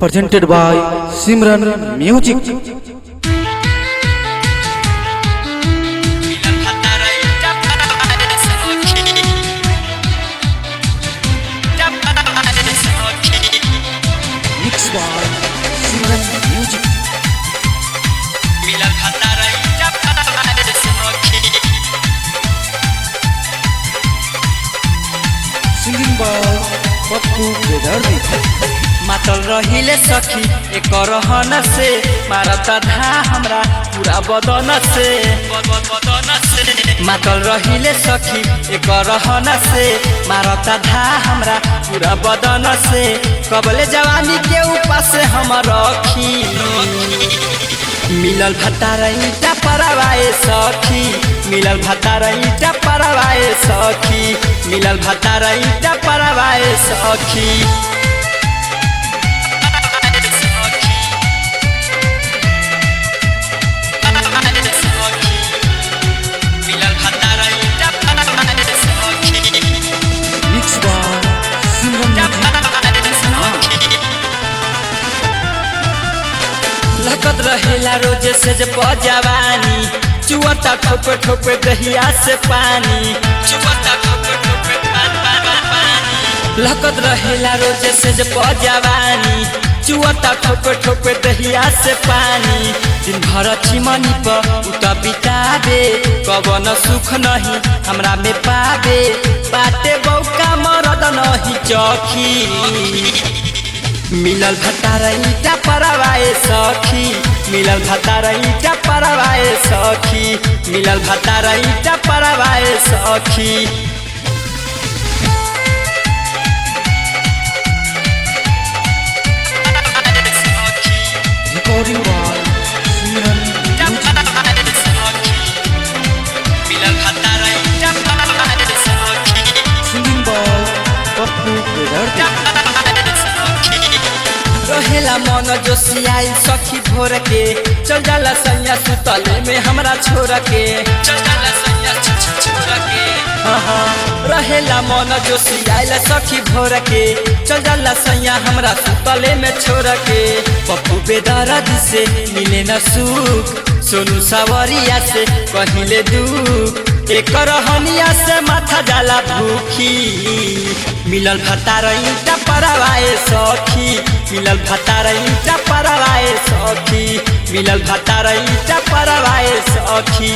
presented by Simran Music. Mixed by Simran Music. Singing by Pappu Bedardi. मातल रहिले सखी एक रहन से मारता धा हमरा पूरा बदन से मातल रहिले सखी एक रहन से मारता धा हमरा पूरा बदन से कबले जवानी के उपास हम रखी मिलल भतारा ईटा परवाए सखी मिलल भतारा ईटा परवाए सखी मिलल भतारा ईटा परवाए सखी लकत रहेला रोजे से जब जवानी चुअता ठोपे ठोपे दहिया से पानी चुअता ठोपे ठोपे पानी लकत रहेला रोजे से जब जवानी चुअता ठोपे ठोपे दहिया से पानी दिन भर चिमनी पर उत बिताबे कवन सुख नहीं हमरा में पाबे बाटे बौका मरद नहीं चखी मिलल भतारा ईटा परवाए सखी मिलल भतारा ईटा परवाए सखी मिलल भतारा ईटा परवाए सखी Recording by Simran Music. मिलल भतारा ईटा परवाए सखी Singing by Pappu Bedardi. रहेला मन जोशियाई सखी भोर के चल जाला सैया सुतले में हमरा छोड़ के चल जाला सैया छोड़ के रहेला मन जोशियाई सखी भोर के चल जाला सैया हमरा सुतले में छोड़ के पप्पू बेदर्दी से मिले न सुख सोनू सावरिया से कहिले दुख एक रहनिया से माथा जाला भूखी मिलल भतारा ईटा परवाए सखी मिलल भतारा ईटा परवाए सखी मिलल भतारा ईटा परवाए सखी।